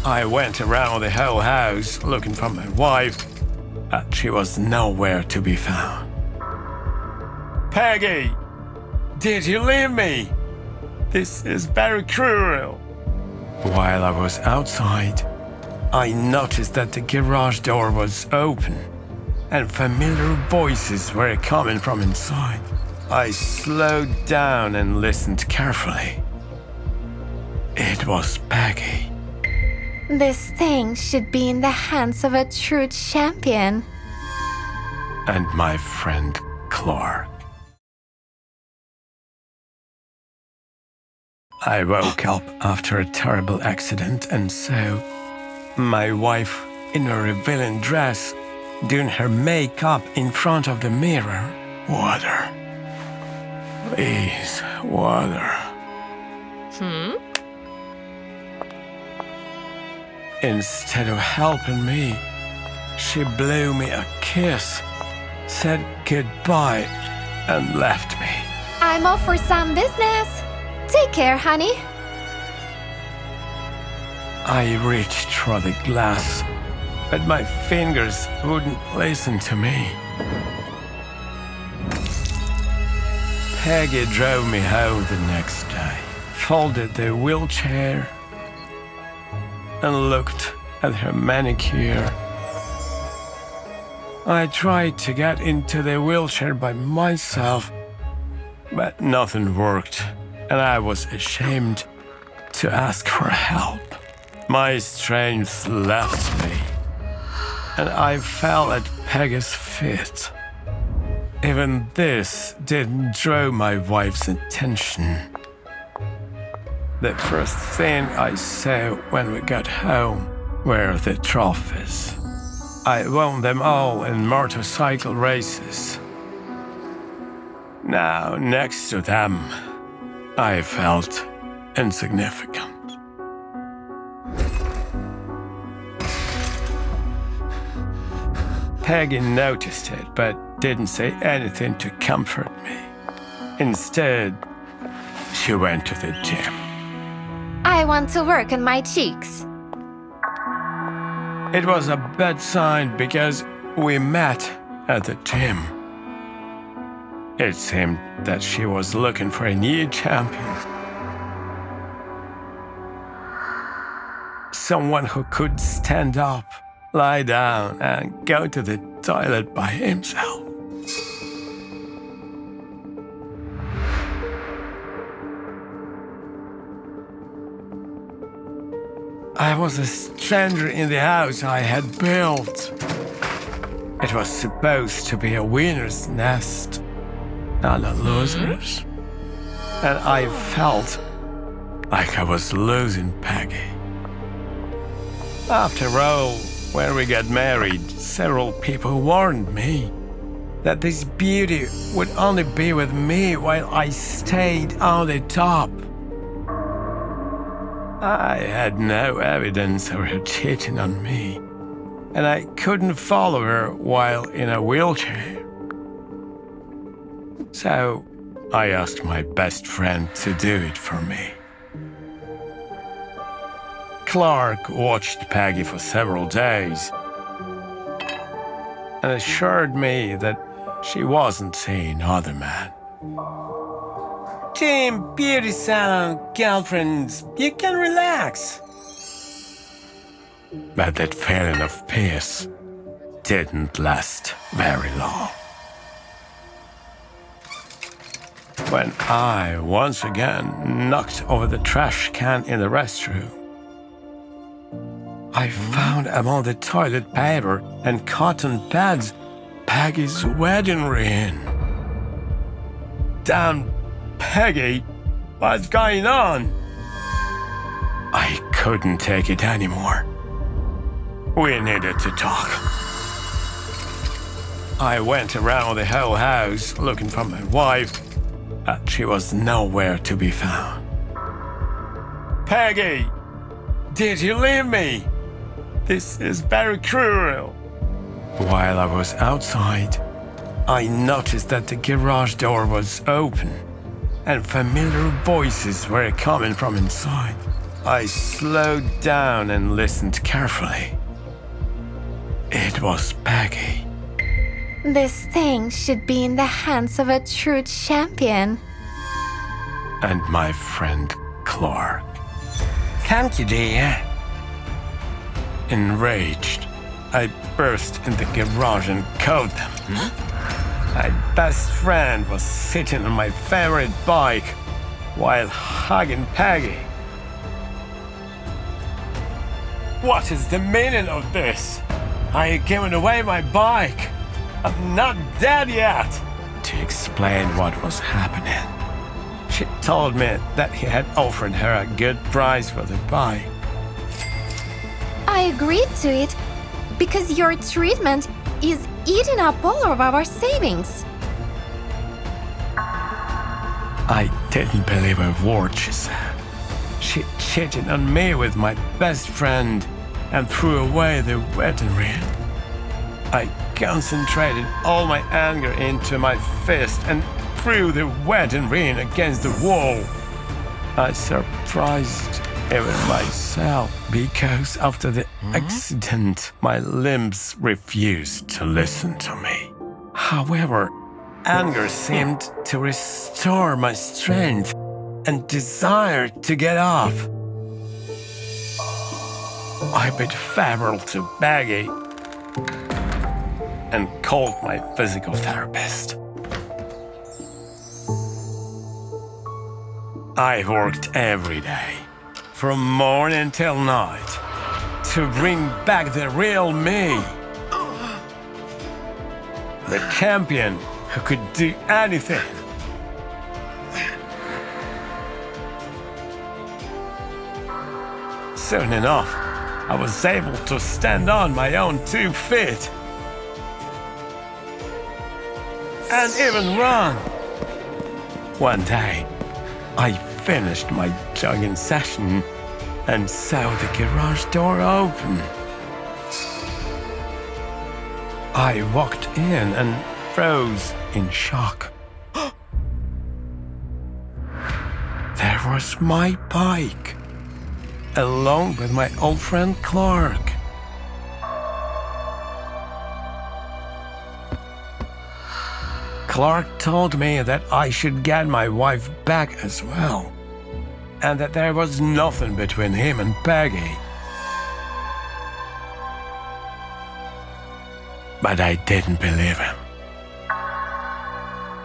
I went around the whole house looking for my wife, but she was nowhere to be found. Peggy, did you leave me? This is very cruel. While I was outside, I noticed that the garage door was open and familiar voices were coming from inside. I slowed down and listened carefully. It was Peggy. This thing should be in the hands of a true champion. And my friend Clark. I woke up after a terrible accident and saw my wife in a revealing dress doing her makeup in front of the mirror. Water. Please, water. Instead of helping me, she blew me a kiss, said goodbye, and left me. I'm off for some business. Take care, honey. I reached for the glass, but my fingers wouldn't listen to me. Peggy drove me home the next day, folded the wheelchair, and looked at her manicure. I tried to get into the wheelchair by myself, but nothing worked, and I was ashamed to ask for help. My strength left me, and I fell at Peggy's feet. Even this didn't draw my wife's attention. The first thing I saw when we got home were the trophies. I won them all in motorcycle races. Now, next to them, I felt insignificant. Peggy noticed it, but didn't say anything to comfort me. Instead, she went to the gym. I want to work on my cheeks. It was a bad sign because we met at the gym. It seemed that she was looking for a new champion. Someone who could stand up, lie down, and go to the toilet by himself. I was a stranger in the house I had built. It was supposed to be a winner's nest, not a loser's. And I felt like I was losing Peggy. After all, when we got married, several people warned me that this beauty would only be with me while I stayed on the top. I had no evidence of her cheating on me, and I couldn't follow her while in a wheelchair. So I asked my best friend to do it for me. Clark watched Peggy for several days and assured me that she wasn't seeing other men. Gym, beauty salon, girlfriends, you can relax. But that feeling of peace didn't last very long. When I once again knocked over the trash can in the restroom, I found among the toilet paper and cotton pads Peggy's wedding ring. Damn, Peggy, what's going on? I couldn't take it anymore. We needed to talk. I went around the whole house looking for my wife, but she was nowhere to be found. Peggy, did you leave me? This is very cruel. While I was outside, I noticed that the garage door was open and familiar voices were coming from inside. I slowed down and listened carefully. It was Peggy. This thing should be in the hands of a true champion. And my friend Clark. Thank you, dear. Enraged, I burst in the garage and called them. My best friend was sitting on my favorite bike while hugging Peggy. What is the meaning of this? Are you giving away my bike? I'm not dead yet. To explain what was happening, she told me that he had offered her a good price for the bike. I agreed to it because your treatment is eating up all of our savings. I didn't believe a word she said. She cheated on me with my best friend and threw away the wedding ring. I concentrated all my anger into my fist and threw the wedding ring against the wall. I surprised even myself because after the accident, my limbs refused to listen to me. However, anger seemed to restore my strength and desire to get off. I bid farewell to Peggy and called my physical therapist. I worked every day, from morning till night, to bring back the real me. The champion who could do anything. Soon enough, I was able to stand on my own 2 feet and even run. One day, I finished my jogging session and saw the garage door open. I walked in and froze in shock. There was my bike, along with my old friend Clark. Clark told me that I should get my wife back as well, and that there was nothing between him and Peggy. But I didn't believe him.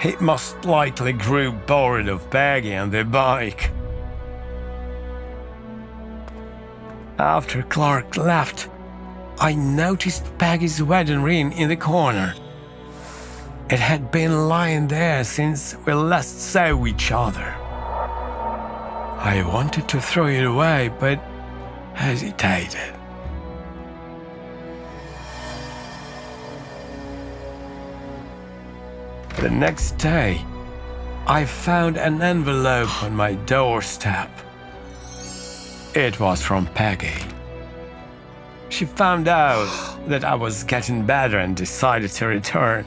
He most likely grew bored of Peggy and the bike. After Clark left, I noticed Peggy's wedding ring in the corner. It had been lying there since we last saw each other. I wanted to throw it away, but hesitated. The next day, I found an envelope on my doorstep. It was from Peggy. She found out that I was getting better and decided to return.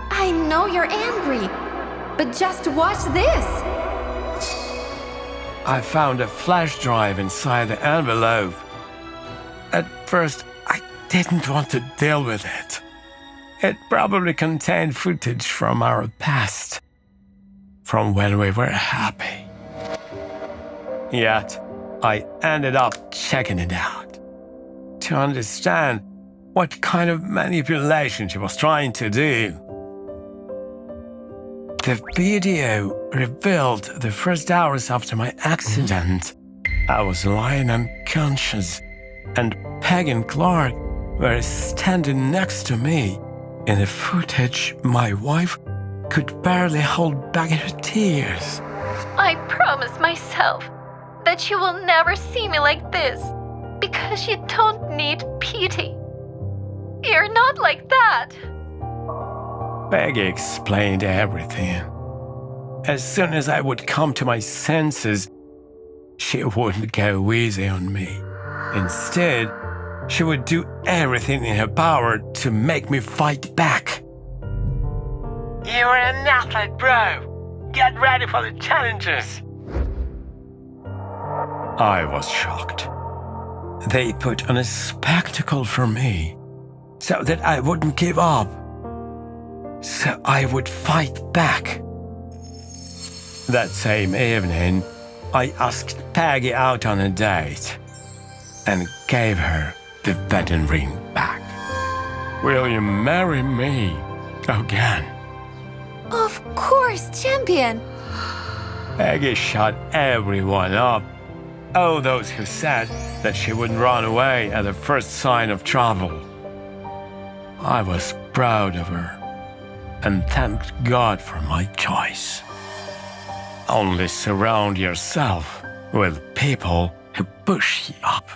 I know you're angry, but just watch this. I found a flash drive inside the envelope. At first, I didn't want to deal with it. It probably contained footage from our past, from when we were happy. Yet, I ended up checking it out to understand what kind of manipulation she was trying to do. The video revealed the first hours after my accident. I was lying unconscious, and Peg and Clark were standing next to me. In the footage, my wife could barely hold back her tears. I promised myself that you will never see me like this because you don't need pity. You're not like that. Peggy explained everything. As soon as I would come to my senses, she wouldn't go easy on me. Instead, she would do everything in her power to make me fight back. You're an athlete, bro. Get ready for the challenges. I was shocked. They put on a spectacle for me so that I wouldn't give up, so I would fight back. That same evening, I asked Peggy out on a date and gave her the wedding ring back. Will you marry me again? Of course, champion. Peggy shut everyone up. All those who said that she would run away at the first sign of trouble. I was proud of her and thanked God for my choice. Only surround yourself with people who push you up.